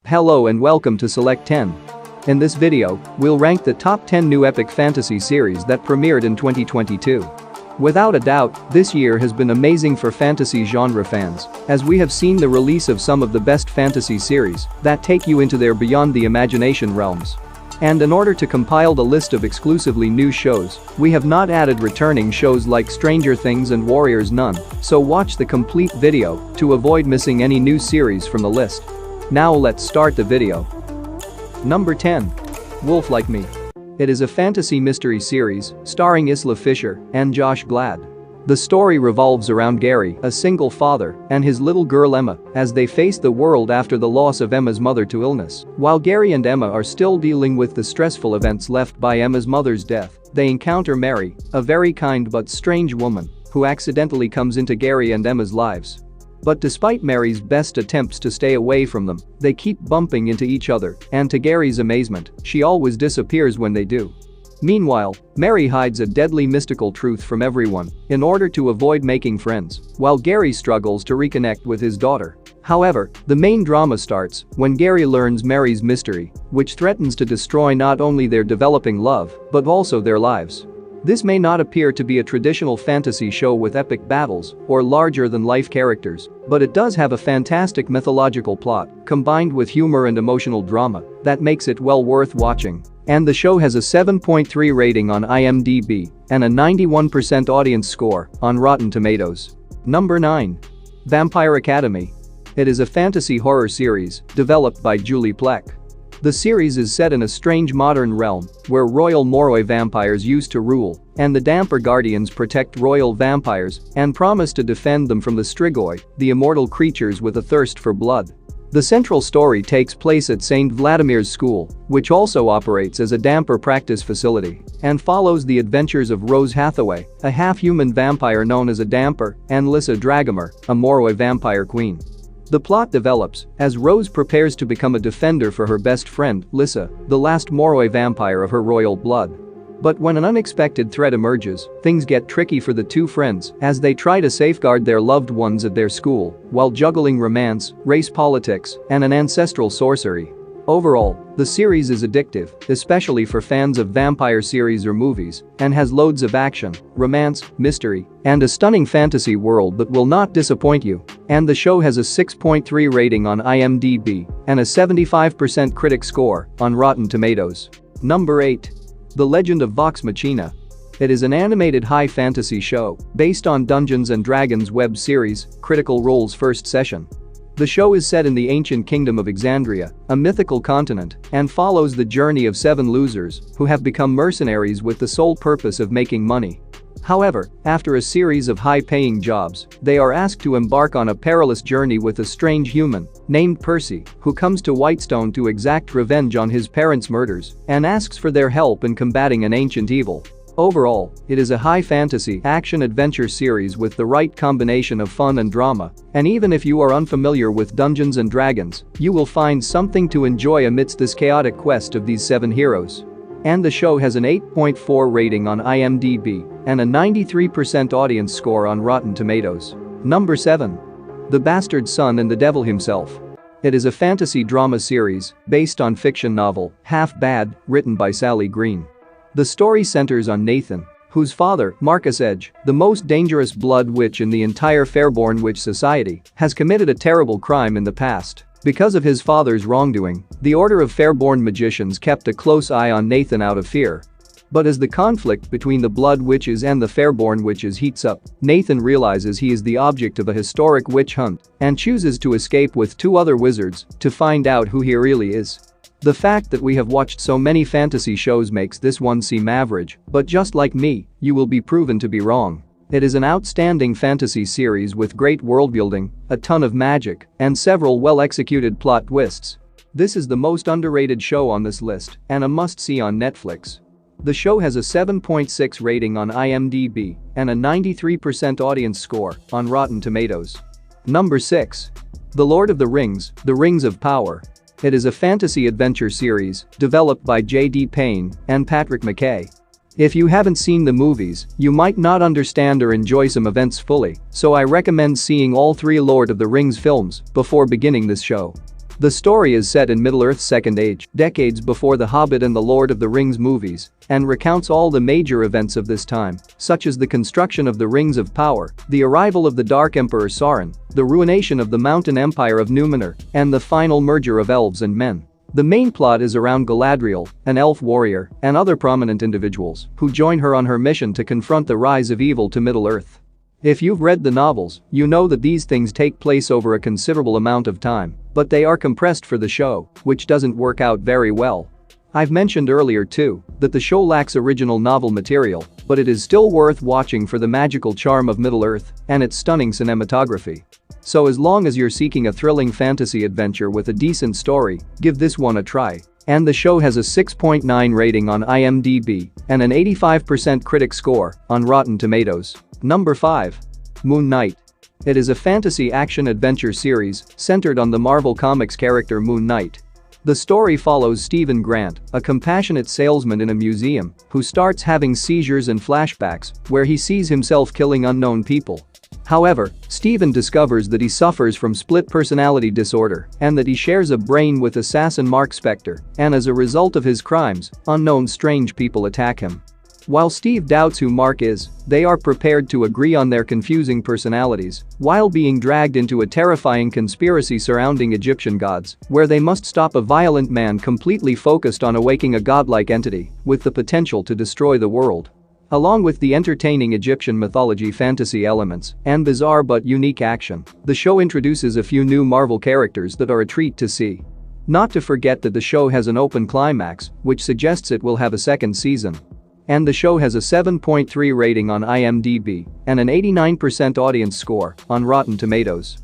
Hello and welcome to Select 10. In this video, we'll rank the top 10 new epic fantasy series that premiered in 2022. Without a doubt, this year has been amazing for fantasy genre fans, as we have seen the release of some of the best fantasy series that take you into their beyond the imagination realms. And in order to compile the list of exclusively new shows, we have not added returning shows like Stranger Things and Warriors Nun, so watch the complete video to avoid missing any new series from the list. Now let's start the video. Number 10. Wolf Like Me. It is a fantasy mystery series starring Isla Fisher and Josh Gad. The story revolves around Gary, a single father, and his little girl Emma as they face the world after the loss of Emma's mother to illness. While Gary and Emma are still dealing with the stressful events left by Emma's mother's death, they encounter Mary, a very kind but strange woman who accidentally comes into Gary and Emma's lives. But despite Mary's best attempts to stay away from them, they keep bumping into each other, and to Gary's amazement, she always disappears when they do. Meanwhile, Mary hides a deadly mystical truth from everyone in order to avoid making friends, while Gary struggles to reconnect with his daughter. However, the main drama starts when Gary learns Mary's mystery, which threatens to destroy not only their developing love, but also their lives. This may not appear to be a traditional fantasy show with epic battles or larger-than-life characters, but it does have a fantastic mythological plot combined with humor and emotional drama that makes it well worth watching. And the show has a 7.3 rating on IMDb and a 91% audience score on Rotten Tomatoes. Number 9. Vampire Academy. It is a fantasy horror series developed by Julie Plec. The series is set in a strange modern realm where royal Moroi vampires used to rule, and the Damper Guardians protect royal vampires and promise to defend them from the Strigoi, the immortal creatures with a thirst for blood. The central story takes place at St. Vladimir's School, which also operates as a Damper practice facility, and follows the adventures of Rose Hathaway, a half-human vampire known as a Damper, and Lissa Dragomir, a Moroi vampire queen. The plot develops as Rose prepares to become a defender for her best friend, Lissa, the last Moroi vampire of her royal blood. But when an unexpected threat emerges, things get tricky for the two friends as they try to safeguard their loved ones at their school while juggling romance, race politics, and an ancestral sorcery. Overall, the series is addictive, especially for fans of vampire series or movies, and has loads of action, romance, mystery, and a stunning fantasy world that will not disappoint you. And the show has a 6.3 rating on IMDb and a 75% critic score on Rotten Tomatoes. Number 8. The Legend of Vox Machina. It is an animated high fantasy show based on Dungeons & Dragons web series, Critical Role's first session. The show is set in the ancient kingdom of Exandria, a mythical continent, and follows the journey of 7 losers who have become mercenaries with the sole purpose of making money. However, after a series of high-paying jobs, they are asked to embark on a perilous journey with a strange human named Percy, who comes to Whitestone to exact revenge on his parents' murders and asks for their help in combating an ancient evil. Overall, it is a high fantasy action-adventure series with the right combination of fun and drama, and even if you are unfamiliar with Dungeons & Dragons, you will find something to enjoy amidst this chaotic quest of these 7 heroes. And the show has an 8.4 rating on IMDb and a 93% audience score on Rotten Tomatoes. Number 7. The Bastard Son and the Devil Himself. It is a fantasy drama series based on fiction novel, Half Bad, written by Sally Green. The story centers on Nathan, whose father, Marcus Edge, the most dangerous blood witch in the entire Fairborn Witch Society, has committed a terrible crime in the past. Because of his father's wrongdoing, the Order of Fairborn Magicians kept a close eye on Nathan out of fear. But as the conflict between the Blood Witches and the Fairborn Witches heats up, Nathan realizes he is the object of a historic witch hunt and chooses to escape with 2 other wizards to find out who he really is. The fact that we have watched so many fantasy shows makes this one seem average, but just like me, you will be proven to be wrong. It is an outstanding fantasy series with great worldbuilding, a ton of magic, and several well-executed plot twists. This is the most underrated show on this list and a must-see on Netflix. The show has a 7.6 rating on IMDb and a 93% audience score on Rotten Tomatoes. Number 6. The Lord of the Rings, The Rings of Power. It is a fantasy adventure series developed by J.D. Payne and Patrick McKay. If you haven't seen the movies, you might not understand or enjoy some events fully, so I recommend seeing all 3 Lord of the Rings films before beginning this show. The story is set in Middle-earth's Second Age, decades before The Hobbit and The Lord of the Rings movies, and recounts all the major events of this time, such as the construction of the Rings of Power, the arrival of the Dark Emperor Sauron, the ruination of the Mountain Empire of Numenor, and the final merger of elves and men. The main plot is around Galadriel, an elf warrior, and other prominent individuals who join her on her mission to confront the rise of evil to Middle-earth. If you've read the novels, you know that these things take place over a considerable amount of time, but they are compressed for the show, which doesn't work out very well. I've mentioned earlier too that the show lacks original novel material, but it is still worth watching for the magical charm of Middle-earth and its stunning cinematography. So as long as you're seeking a thrilling fantasy adventure with a decent story, give this one a try. And the show has a 6.9 rating on IMDb and an 85% critic score on Rotten Tomatoes. Number 5. Moon Knight. It is a fantasy action-adventure series centered on the Marvel Comics character Moon Knight. The story follows Stephen Grant, a compassionate salesman in a museum, who starts having seizures and flashbacks where he sees himself killing unknown people. However, Stephen discovers that he suffers from split personality disorder and that he shares a brain with assassin Mark Spector, and as a result of his crimes, unknown strange people attack him. While Steve doubts who Mark is, they are prepared to agree on their confusing personalities while being dragged into a terrifying conspiracy surrounding Egyptian gods, where they must stop a violent man completely focused on awaking a godlike entity with the potential to destroy the world. Along with the entertaining Egyptian mythology fantasy elements and bizarre but unique action, the show introduces a few new Marvel characters that are a treat to see. Not to forget that the show has an open climax, which suggests it will have a second season. And the show has a 7.3 rating on IMDb and an 89% audience score on Rotten Tomatoes.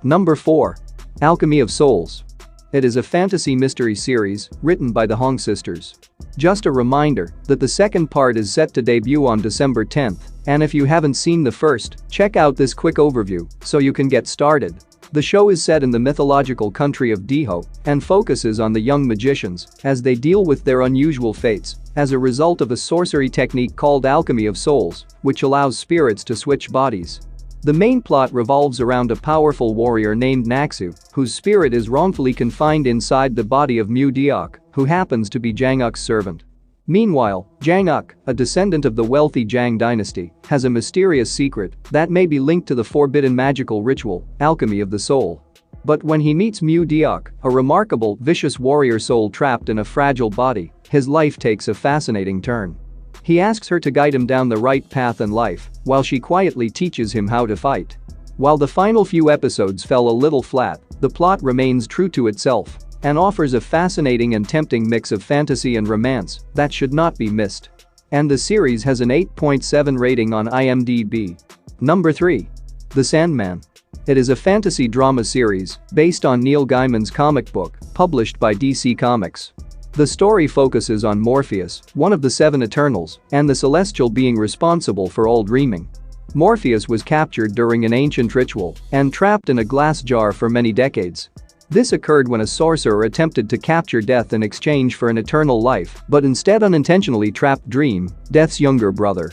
Number 4. Alchemy of Souls. It is a fantasy mystery series written by the Hong sisters. Just a reminder that the second part is set to debut on December 10th, and if you haven't seen the first, check out this quick overview so you can get started. The show is set in the mythological country of Diho and focuses on the young magicians as they deal with their unusual fates as a result of a sorcery technique called Alchemy of Souls, which allows spirits to switch bodies. The main plot revolves around a powerful warrior named Naxu, whose spirit is wrongfully confined inside the body of Mu Deok, who happens to be Jang-uk's servant. Meanwhile, Jang-uk, a descendant of the wealthy Jang dynasty, has a mysterious secret that may be linked to the forbidden magical ritual, Alchemy of the Soul. But when he meets Mu Deok, a remarkable, vicious warrior soul trapped in a fragile body, his life takes a fascinating turn. He asks her to guide him down the right path in life, while she quietly teaches him how to fight. While the final few episodes fell a little flat, the plot remains true to itself and offers a fascinating and tempting mix of fantasy and romance that should not be missed. And the series has an 8.7 rating on IMDb. Number 3. The Sandman. It is a fantasy drama series based on Neil Gaiman's comic book, published by DC Comics. The story focuses on Morpheus, one of the Seven Eternals, and the celestial being responsible for all dreaming. Morpheus was captured during an ancient ritual and trapped in a glass jar for many decades. This occurred when a sorcerer attempted to capture Death in exchange for an eternal life, but instead unintentionally trapped Dream, Death's younger brother.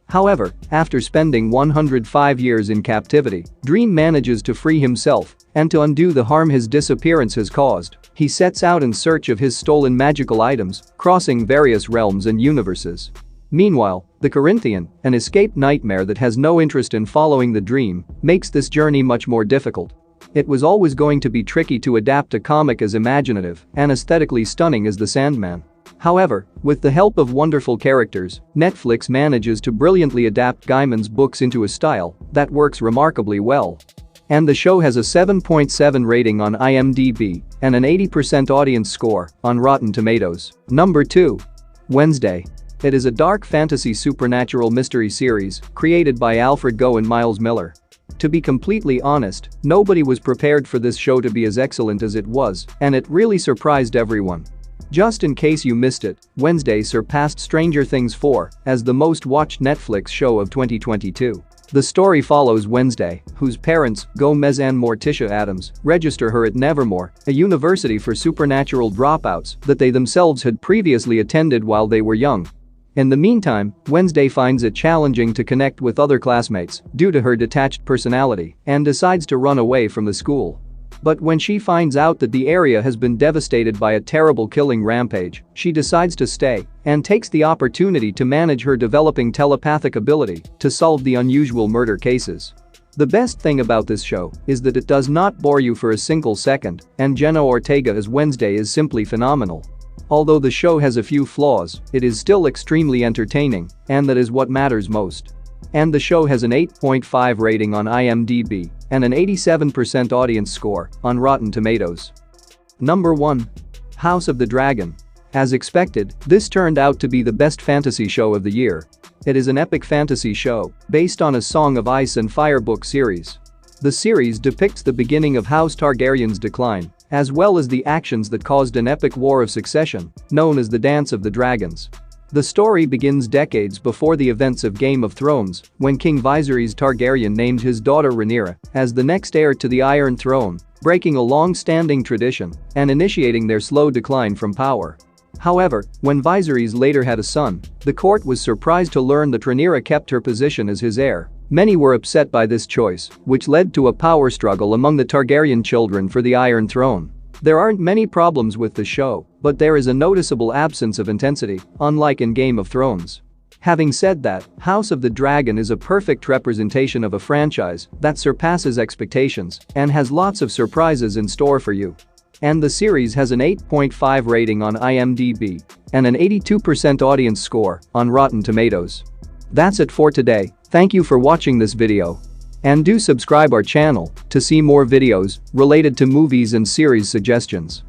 However, after spending 105 years in captivity, Dream manages to free himself, and to undo the harm his disappearance has caused, he sets out in search of his stolen magical items, crossing various realms and universes. Meanwhile, the Corinthian, an escaped nightmare that has no interest in following the dream, makes this journey much more difficult. It was always going to be tricky to adapt a comic as imaginative and aesthetically stunning as The Sandman. However, with the help of wonderful characters, Netflix manages to brilliantly adapt Gaiman's books into a style that works remarkably well. And the show has a 7.7 rating on IMDb and an 80% audience score on Rotten Tomatoes. Number 2. Wednesday. It is a dark fantasy supernatural mystery series created by Alfred Goh and Miles Miller. To be completely honest, nobody was prepared for this show to be as excellent as it was, and it really surprised everyone. Just in case you missed it, Wednesday surpassed Stranger Things 4 as the most watched Netflix show of 2022. The story follows Wednesday, whose parents, Gomez and Morticia Adams, register her at Nevermore, a university for supernatural dropouts that they themselves had previously attended while they were young. In the meantime, Wednesday finds it challenging to connect with other classmates due to her detached personality and decides to run away from the school. But when she finds out that the area has been devastated by a terrible killing rampage, she decides to stay and takes the opportunity to manage her developing telepathic ability to solve the unusual murder cases. The best thing about this show is that it does not bore you for a single second, and Jenna Ortega as Wednesday is simply phenomenal. Although the show has a few flaws, it is still extremely entertaining, and that is what matters most. And the show has an 8.5 rating on IMDb and an 87% audience score on Rotten Tomatoes. Number 1. House of the Dragon. As expected, this turned out to be the best fantasy show of the year. It is an epic fantasy show based on a Song of Ice and Fire book series. The series depicts the beginning of House Targaryen's decline, as well as the actions that caused an epic war of succession, known as the Dance of the Dragons. The story begins decades before the events of Game of Thrones, when King Viserys Targaryen named his daughter Rhaenyra as the next heir to the Iron Throne, breaking a long-standing tradition and initiating their slow decline from power. However, when Viserys later had a son, the court was surprised to learn that Rhaenyra kept her position as his heir. Many were upset by this choice, which led to a power struggle among the Targaryen children for the Iron Throne. There aren't many problems with the show, but there is a noticeable absence of intensity, unlike in Game of Thrones. Having said that, House of the Dragon is a perfect representation of a franchise that surpasses expectations and has lots of surprises in store for you. And the series has an 8.5 rating on IMDb and an 82% audience score on Rotten Tomatoes. That's it for today. Thank you for watching this video. And do subscribe our channel to see more videos related to movies and series suggestions.